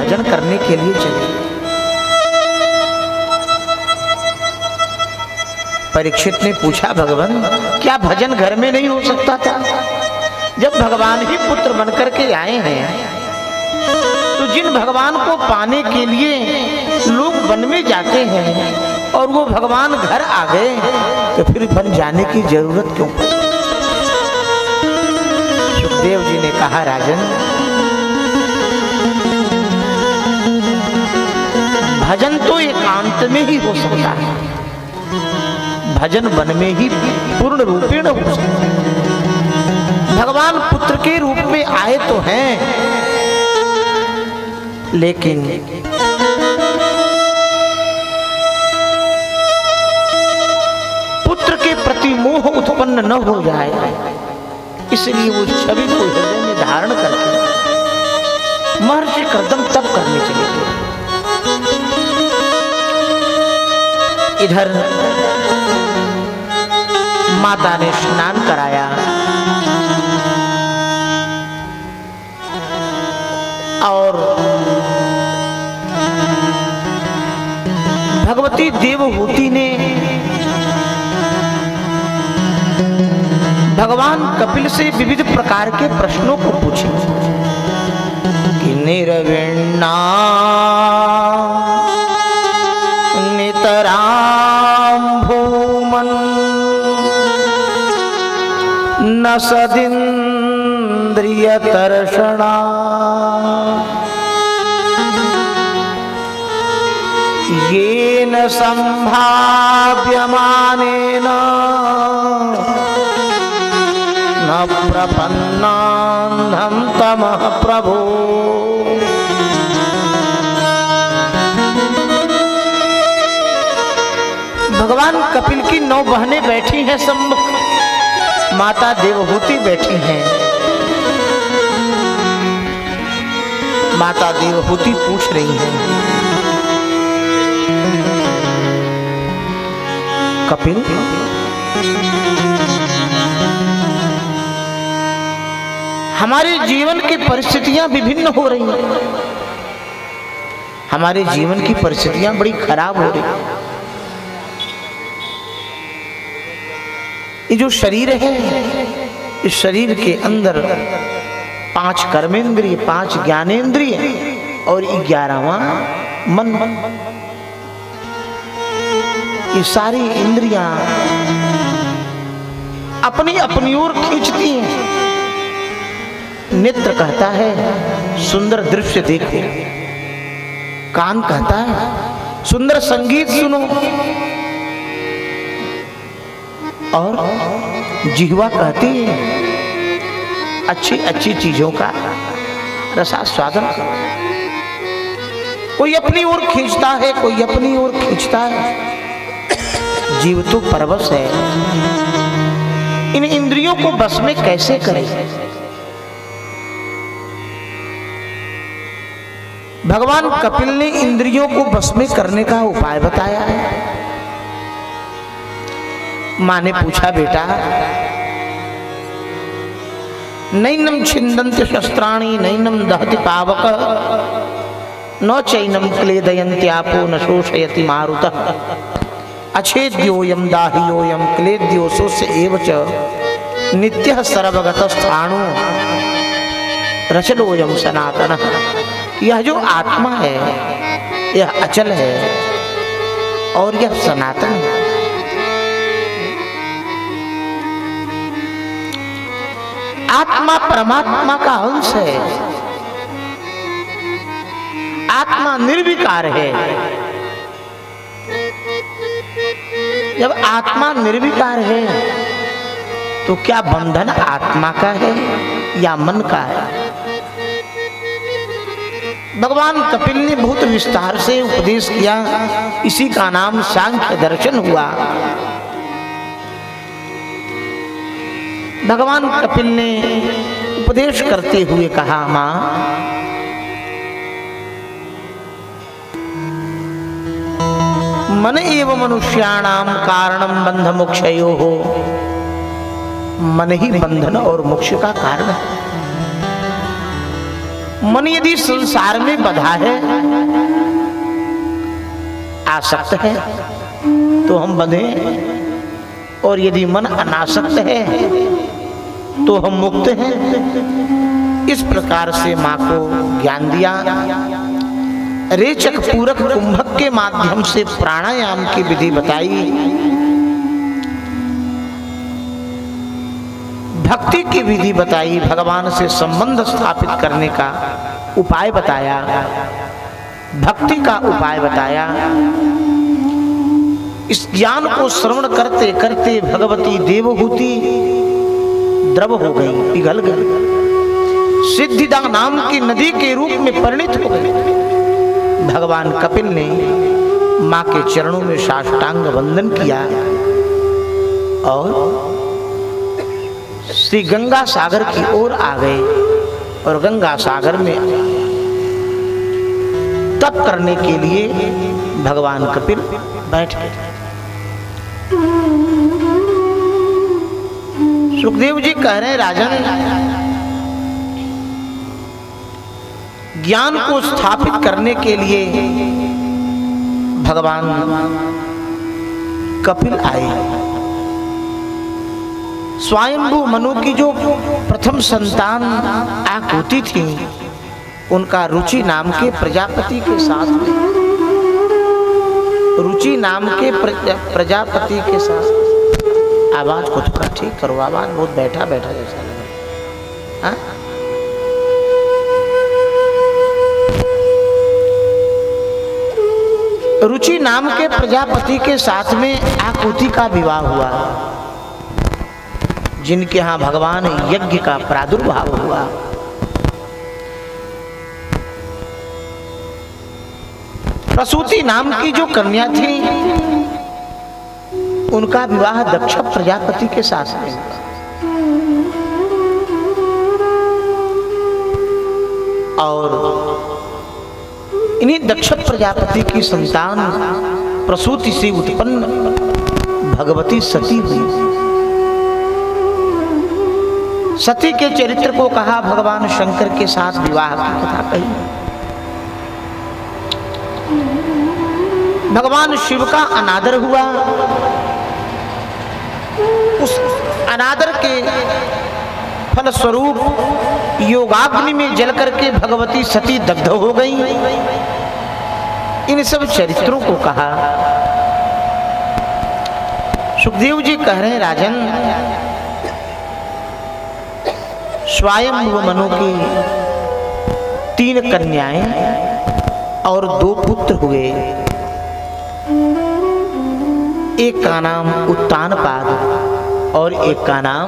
भजन करने के लिए चले। परीक्षित ने पूछा, भगवान क्या भजन घर में नहीं हो सकता था? जब भगवान ही पुत्र बनकर के आए हैं, तो जिन भगवान को पाने के लिए लोग वन में जाते हैं और वो भगवान घर आ गए, तो फिर वन जाने की जरूरत क्यों? सुखदेव जी ने कहा, राजन भजन तो एकांत में ही हो सकता है, भजन वन में ही पूर्ण रूपेण हो सकता है। भगवान पुत्र के रूप में आए तो हैं, लेकिन पुत्र के प्रति मोह उत्पन्न न हो जाए, इसलिए वो छवि को हृदय में धारण करके महर्षि कर्दम तप करने चले गए। इधर माता ने स्नान कराया और भगवती देवहूति ने भगवान कपिल से विविध प्रकार के प्रश्नों को पूछे कि निर्विण्णा नितराम भूमन न सदिन्द्रिय तर्षणा येन संभाव्यमानेन न प्रपन्नान्धं तमः प्रभो। भगवान कपिल की 9 बहनें बैठी हैं सम्मुख, माता देवहूति बैठी हैं। माता देवहूति पूछ रही हैं, कपिल हमारे जीवन की परिस्थितियां विभिन्न हो रही हैं, हमारे जीवन की परिस्थितियां बड़ी खराब हो रही हैं। ये जो शरीर है, इस शरीर के अंदर 5 कर्मेंद्रिय, 5 ज्ञानेंद्रिय और 11वां मन। ये सारी इंद्रियां अपनी अपनी ओर खींचती हैं। नेत्र कहता है सुंदर दृश्य देखो, कान कहता है सुंदर संगीत सुनो, और जिह्वा कहती है अच्छी अच्छी चीजों का रसास्वादन करो। कोई अपनी ओर खींचता है, कोई अपनी ओर खींचता है। जीव तो परवश है, इन इंद्रियों को बस में कैसे करें? भगवान कपिल ने इंद्रियों को बस में करने का उपाय बताया है। मां ने पूछा, बेटा नैनम छिन्दन्ति शस्त्राणि नैनम दहति पावक न चैनम क्लेदयन्त्यापो न शोषयति मारुतः अछेद्योयम दाह्योयम क्लेद्यो सोस्य एव च नित्यः सर्वगतस्थाणु रचलोयम सनातनः। यह जो आत्मा है यह अचल है और यह सनातन है। आत्मा परमात्मा का अंश है, आत्मा निर्विकार है। जब आत्मा निर्विकार है तो क्या बंधन आत्मा का है या मन का है? भगवान कपिल ने बहुत विस्तार से उपदेश किया, इसी का नाम सांख्य दर्शन हुआ। भगवान कपिल ने उपदेश करते हुए कहा, मां मन एव मनुष्याणाम कारणम बंध मोक्षयोः। मन ही बंधन और मोक्ष का कारण है। मन यदि संसार में बधा है, आसक्त है, तो हम बंधे, और यदि मन अनासक्त है तो हम मुक्त हैं। इस प्रकार से माँ को ज्ञान दिया। रेचक पूरक कुंभक के माध्यम से प्राणायाम की विधि बताई, भक्ति की विधि बताई, भगवान से संबंध स्थापित करने का उपाय बताया, भक्ति का उपाय बताया। इस ज्ञान को श्रवण करते करते भगवती देवहूति द्रव हो गई, पिघल गई, सिद्धिदा नाम की नदी के रूप में परिणित हो गई। भगवान कपिल ने मां के चरणों में साष्टांग वंदन किया और श्री गंगा सागर की ओर आ गए और गंगा सागर में तप करने के लिए भगवान कपिल बैठे। सुखदेव जी कह रहे हैं, राजन, ज्ञान को स्थापित करने के लिए भगवान कपिल आए। स्वयंभू मनु की जो प्रथम संतान आकृति थी, उनका रुचि नाम के प्रजापति के साथ में, रुचि नाम के प्रजापति के साथ, आवाज को थोड़ा ठीक करो, आवाज बहुत बैठा बैठा जैसा लगा। हाँ? रुचि नाम के प्रजापति के साथ में आकृति का विवाह हुआ, जिनके यहाँ भगवान यज्ञ का प्रादुर्भाव हुआ। प्रसूति नाम की जो कन्या थी, उनका विवाह दक्ष प्रजापति के साथ में। और इन्हीं दक्ष प्रजापति की संतान प्रसूति से उत्पन्न भगवती सती हुई। सती के चरित्र को कहा, भगवान शंकर के साथ विवाह की कथा कही। भगवान शिव का अनादर हुआ, उस अनादर के फलस्वरूप योगाग्नि में जल करके भगवती सती दग्ध हो गई। इन सब चरित्रों को कहा। सुखदेव जी कह रहे हैं, राजन, स्वयंभू मनु की 3 कन्याएं और 2 पुत्र हुए। एक का नाम उत्तानपाद और एक का नाम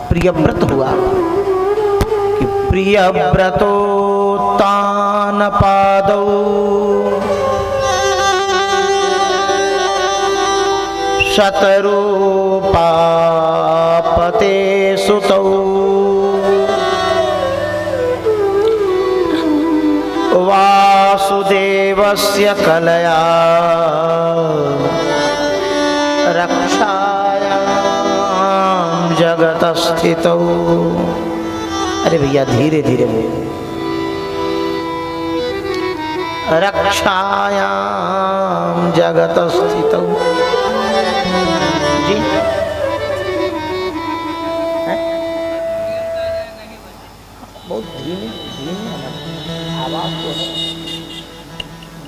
प्रियव्रत हुआ। कि प्रियव्रतो उत्तानपादौ शतरूपा पते सुतौ वासुदेवस्य कलया रक्षायां जगत स्थितौ। अरे भैया धीरे धीरे बोलो। रक्षायां जगत स्थितौ। जी बहुत धीमी आवाज को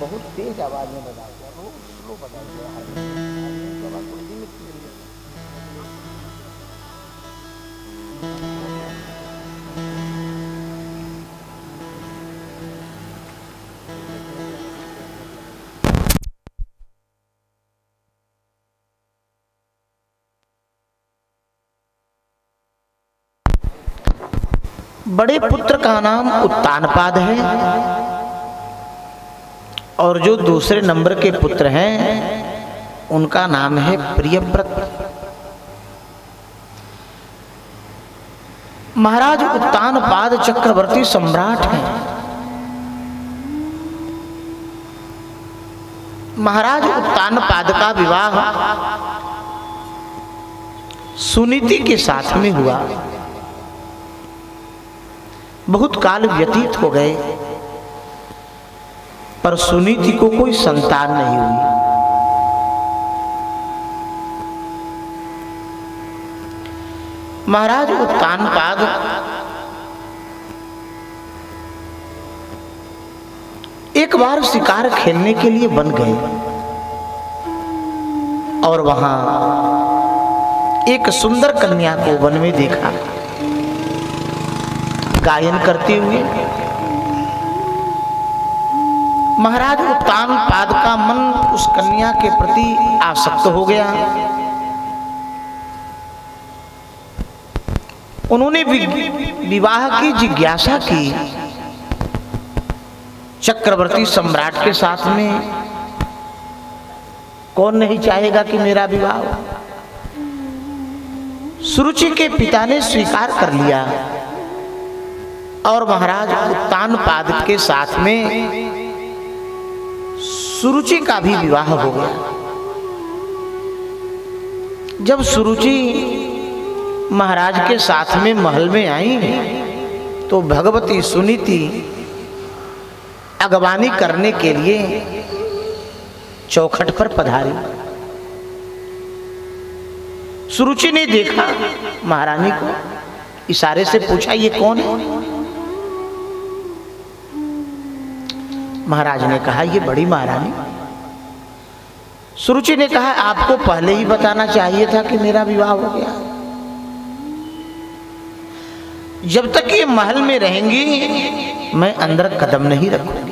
बहुत तेज आवाज में बता दिया, लो बता दिया। बड़े पुत्र का नाम उत्तानपाद है और जो दूसरे नंबर के पुत्र हैं उनका नाम है प्रियव्रत। महाराज उत्तानपाद चक्रवर्ती सम्राट हैं। महाराज उत्तानपाद का विवाह सुनीति के साथ में हुआ। बहुत काल व्यतीत हो गए, पर सुनीति को कोई संतान नहीं हुई। महाराज उत्तानपाद एक बार शिकार खेलने के लिए बन गए और वहां एक सुंदर कन्या को वन में देखा गायन करते हुए। महाराज उत्तानपाद का मन उस कन्या के प्रति आसक्त हो गया। उन्होंने विवाह की जिज्ञासा की। चक्रवर्ती सम्राट के साथ में कौन नहीं चाहेगा कि मेरा विवाह हो। सुरुचि के पिता ने स्वीकार कर लिया और महाराज उत्तानपाद के साथ में सुरुचि का भी विवाह हो गया। जब सुरुचि महाराज के साथ में महल में आई तो भगवती सुनीति अगवानी करने के लिए चौखट पर पधारी। सुरुचि ने देखा महारानी को, इशारे से पूछा ये कौन है। महाराज ने कहा ये बड़ी महारानी। सुरुचि ने कहा आपको पहले ही बताना चाहिए था कि मेरा विवाह हो गया। जब तक ये महल में रहेंगी मैं अंदर कदम नहीं रखूंगी।